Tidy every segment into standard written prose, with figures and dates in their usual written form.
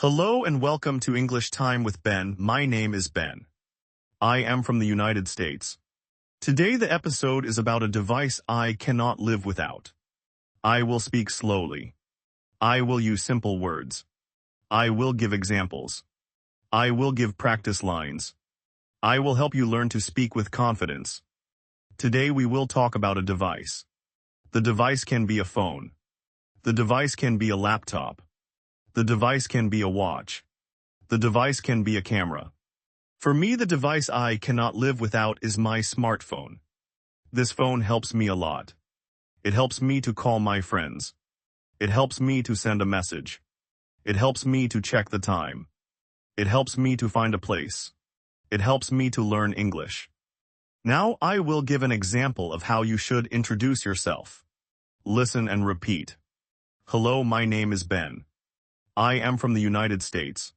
Hello and welcome to English Time with Ben. My name is Ben. I am from the United States. Today the episode is about a device I cannot live without. I will speak slowly. I will use simple words. I will give examples. I will give practice lines. I will help you learn to speak with confidence. Today we will talk about a device. The device can be a phone. The device can be a laptop. The device can be a watch. The device can be a camera. For me, the device I cannot live without is my smartphone. This phone helps me a lot. It helps me to call my friends. It helps me to send a message. It helps me to check the time. It helps me to find a place. It helps me to learn English. Now I will give an example of how you should introduce yourself. Listen and repeat. Hello, my name is Ben. I am from the United States.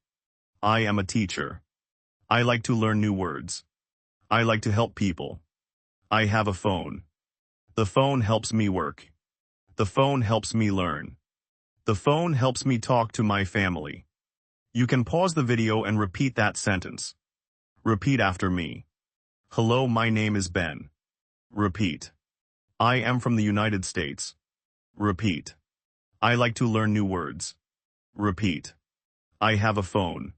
I am a teacher. I like to learn new words. I like to help people. I have a phone. The phone helps me work. The phone helps me learn. The phone helps me talk to my family. You can pause the video and repeat that sentence. Repeat after me. Hello, my name is Ben. Repeat. I am from the United States. Repeat. I like to learn new words. Repeat. I have a phone.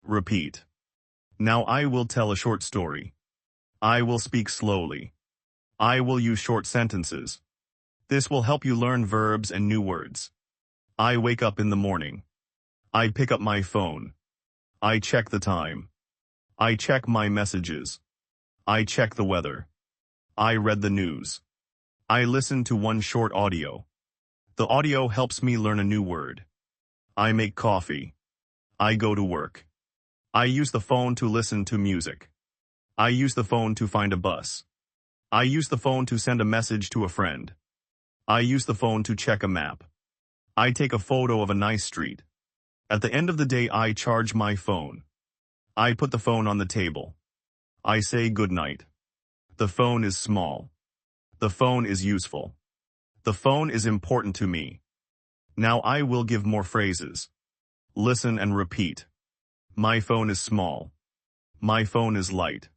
Repeat. Now I will tell a short story. I will speak slowly. I will use short sentences. This will help you learn verbs and new words. I wake up in the morning. I pick up my phone. I check the time. I check my messages. I check the weather. I read the news. I listen to one short audio. The audio helps me learn a new word. I make coffee. I go to work. I use the phone to listen to music. I use the phone to find a bus. I use the phone to send a message to a friend. I use the phone to check a map. I take a photo of a nice street. At the end of the day, I charge my phone. I put the phone on the table. I say good night. The phone is small. The phone is useful. The phone is important to me. Now I will give more phrases. Listen and repeat. My phone is small. My phone is light.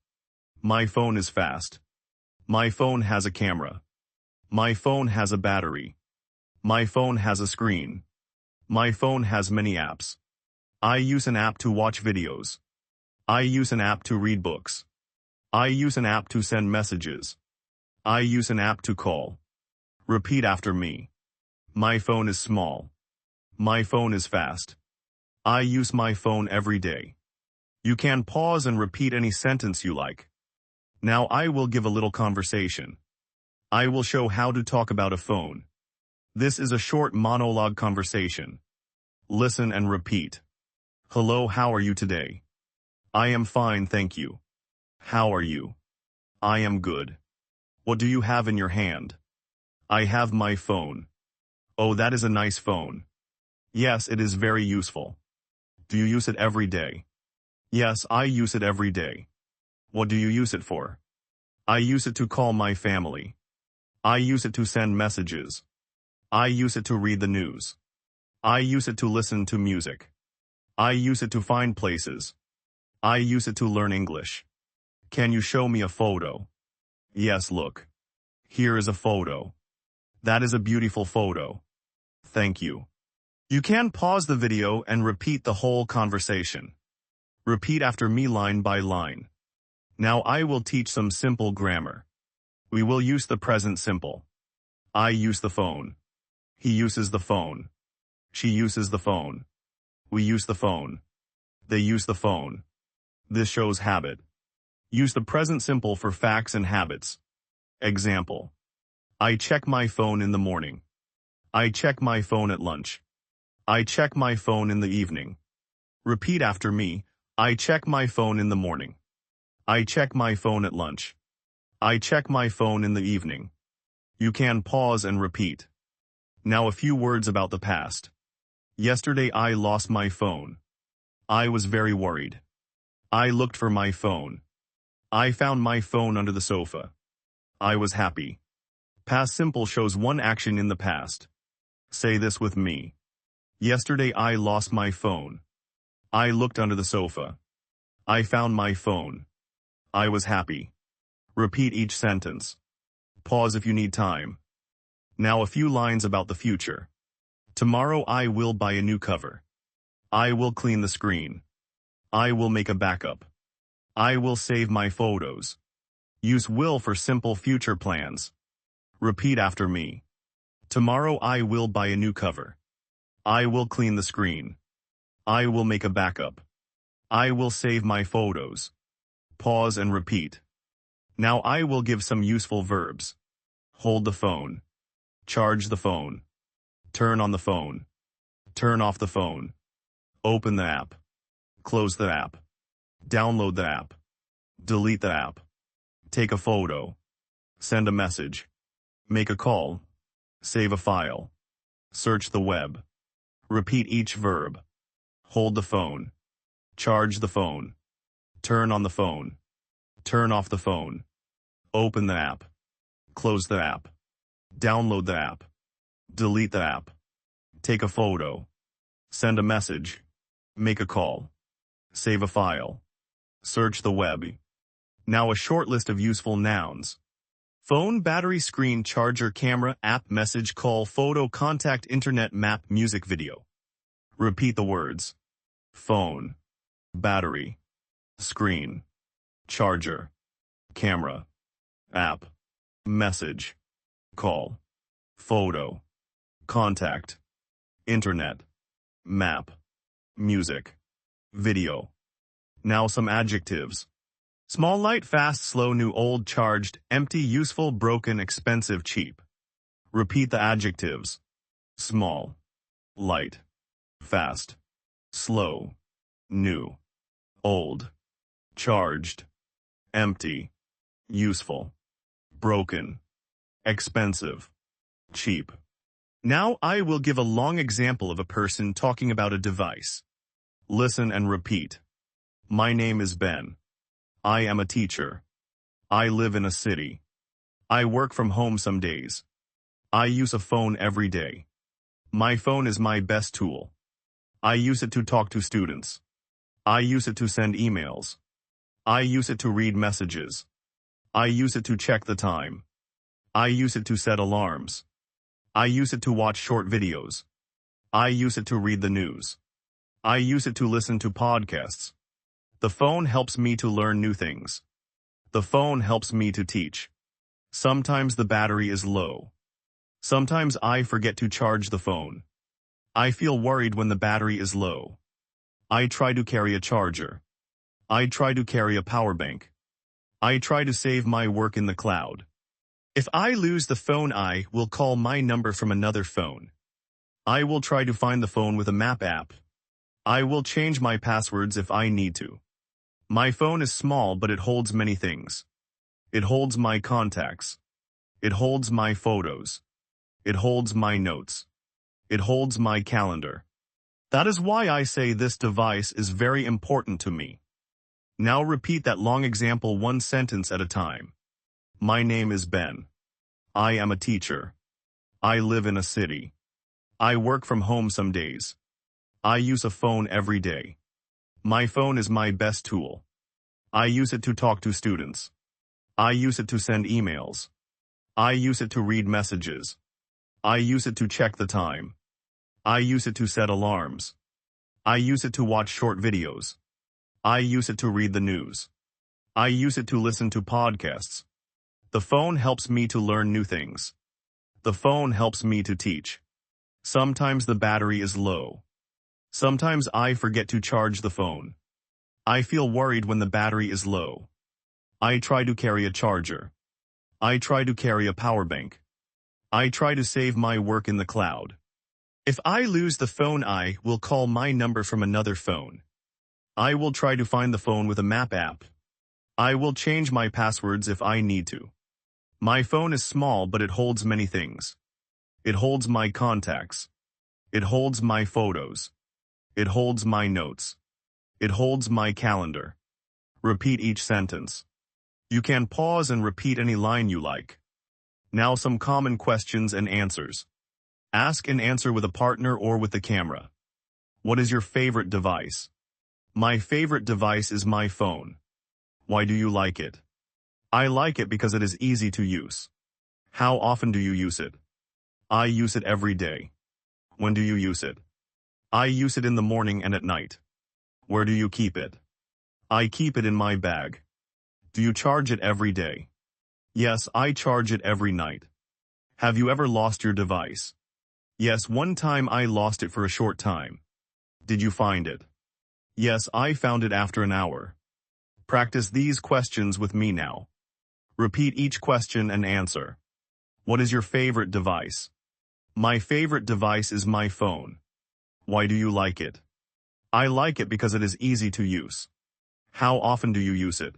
My phone is fast. My phone has a camera. My phone has a battery. My phone has a screen. My phone has many apps. I use an app to watch videos. I use an app to read books. I use an app to send messages. I use an app to call. Repeat after me. My phone is small. My phone is fast. I use my phone every day. You can pause and repeat any sentence you like. Now I will give a little conversation. I will show how to talk about a phone. This is a short monologue conversation. Listen and repeat. Hello, how are you today? I am fine, thank you. How are you? I am good. What do you have in your hand? I have my phone. Oh, that is a nice phone. Yes, it is very useful. Do you use it every day? Yes, I use it every day. What do you use it for? I use it to call my family. I use it to send messages. I use it to read the news. I use it to listen to music. I use it to find places. I use it to learn English. Can you show me a photo? Yes, look. Here is a photo. That is a beautiful photo. Thank you. You can pause the video and repeat the whole conversation. Repeat after me line by line. Now I will teach some simple grammar. We will use the present simple. I use the phone. He uses the phone. She uses the phone. We use the phone. They use the phone. This shows habit. Use the present simple for facts and habits. Example. I check my phone in the morning. I check my phone at lunch. I check my phone in the evening. Repeat after me. I check my phone in the morning. I check my phone at lunch. I check my phone in the evening. You can pause and repeat. Now a few words about the past. Yesterday I lost my phone. I was very worried. I looked for my phone. I found my phone under the sofa. I was happy. Past simple shows one action in the past. Say this with me. Yesterday I lost my phone. I looked under the sofa. I found my phone. I was happy. Repeat each sentence. Pause if you need time. Now a few lines about the future. Tomorrow I will buy a new cover. I will clean the screen. I will make a backup. I will save my photos. Use will for simple future plans. Repeat after me. Tomorrow I will buy a new cover. I will clean the screen. I will make a backup. I will save my photos. Pause and repeat. Now I will give some useful verbs. Hold the phone. Charge the phone. Turn on the phone. Turn off the phone. Open the app. Close the app. Download the app. Delete the app. Take a photo. Send a message. Make a call. Save a file. Search the web. Repeat each verb. Hold the phone. Charge the phone. Turn on the phone. Turn off the phone. Open the app. Close the app. Download the app. Delete the app. Take a photo. Send a message. Make a call. Save a file. Search the web. Now a short list of useful nouns. Phone, battery, screen, charger, camera, app, message, call, photo, contact, internet, map, music, video. Repeat the words. Phone. Battery. Screen. Charger. Camera. App. Message. Call. Photo. Contact. Internet. Map. Music. Video. Now some adjectives. Small, light, fast, slow, new, old, charged, empty, useful, broken, expensive, cheap. Repeat the adjectives. Small. Light. Fast. Slow. New. Old. Charged. Empty. Useful. Broken. Expensive. Cheap. Now I will give a long example of a person talking about a device. Listen and repeat. My name is Ben. I am a teacher. I live in a city. I work from home some days. I use a phone every day. My phone is my best tool. I use it to talk to students. I use it to send emails. I use it to read messages. I use it to check the time. I use it to set alarms. I use it to watch short videos. I use it to read the news. I use it to listen to podcasts. The phone helps me to learn new things. The phone helps me to teach. Sometimes the battery is low. Sometimes I forget to charge the phone. I feel worried when the battery is low. I try to carry a charger. I try to carry a power bank. I try to save my work in the cloud. If I lose the phone, I will call my number from another phone. I will try to find the phone with a map app. I will change my passwords if I need to. My phone is small, but it holds many things. It holds my contacts. It holds my photos. It holds my notes. It holds my calendar. That is why I say this device is very important to me. Now repeat that long example one sentence at a time. My name is Ben. I am a teacher. I live in a city. I work from home some days. I use a phone every day. My phone is my best tool. I use it to talk to students. I use it to send emails. I use it to read messages. I use it to check the time. I use it to set alarms. I use it to watch short videos. I use it to read the news. I use it to listen to podcasts. The phone helps me to learn new things. The phone helps me to teach. Sometimes the battery is low. Sometimes I forget to charge the phone. I feel worried when the battery is low. I try to carry a charger. I try to carry a power bank. I try to save my work in the cloud. If I lose the phone, I will call my number from another phone. I will try to find the phone with a map app. I will change my passwords if I need to. My phone is small, but it holds many things. It holds my contacts. It holds my photos. It holds my notes. It holds my calendar. Repeat each sentence. You can pause and repeat any line you like. Now some common questions and answers. Ask and answer with a partner or with the camera. What is your favorite device? My favorite device is my phone. Why do you like it? I like it because it is easy to use. How often do you use it? I use it every day. When do you use it? I use it in the morning and at night. Where do you keep it? I keep it in my bag. Do you charge it every day? Yes, I charge it every night. Have you ever lost your device? Yes, one time I lost it for a short time. Did you find it? Yes, I found it after an hour. Practice these questions with me now. Repeat each question and answer. What is your favorite device? My favorite device is my phone. Why do you like it? I like it because it is easy to use. How often do you use it?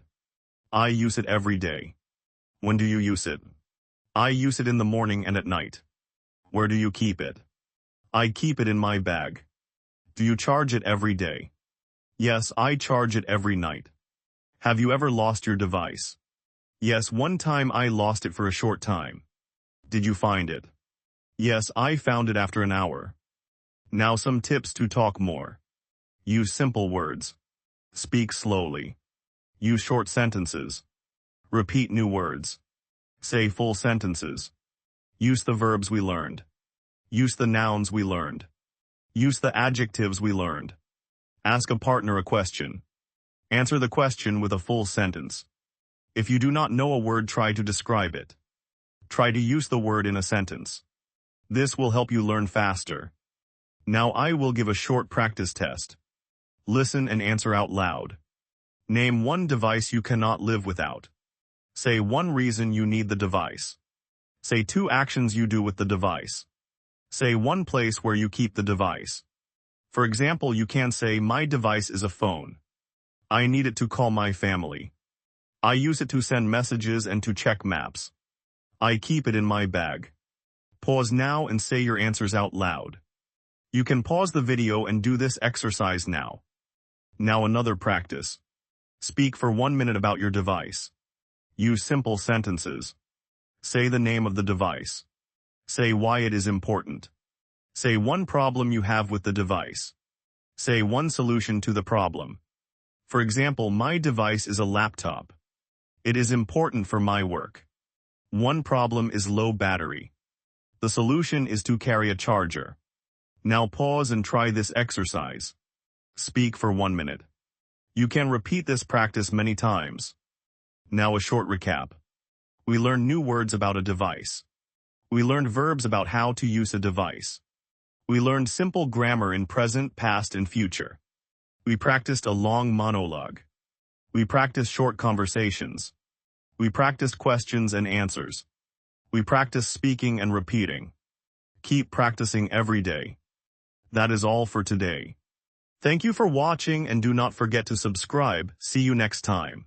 I use it every day. When do you use it? I use it in the morning and at night. Where do you keep it? I keep it in my bag. Do you charge it every day? Yes, I charge it every night. Have you ever lost your device? Yes, one time I lost it for a short time. Did you find it? Yes, I found it after an hour. Now some tips to talk more. Use simple words. Speak slowly. Use short sentences. Repeat new words. Say full sentences. Use the verbs we learned. Use the nouns we learned. Use the adjectives we learned. Ask a partner a question. Answer the question with a full sentence. If you do not know a word, try to describe it. Try to use the word in a sentence. This will help you learn faster. Now I will give a short practice test. Listen and answer out loud. Name one device you cannot live without. Say one reason you need the device. Say two actions you do with the device. Say one place where you keep the device. For example, you can say, my device is a phone. I need it to call my family. I use it to send messages and to check maps. I keep it in my bag. Pause now and say your answers out loud. You can pause the video and do this exercise now. Now another practice. Speak for 1 minute about your device. Use simple sentences. Say the name of the device. Say why it is important. Say one problem you have with the device. Say one solution to the problem. For example, my device is a laptop. It is important for my work. One problem is low battery. The solution is to carry a charger. Now pause and try this exercise. Speak for 1 minute. You can repeat this practice many times. Now a short recap. We learned new words about a device. We learned verbs about how to use a device. We learned simple grammar in present, past, and future. We practiced a long monologue. We practiced short conversations. We practiced questions and answers. We practiced speaking and repeating. Keep practicing every day. That is all for today. Thank you for watching and do not forget to subscribe. See you next time.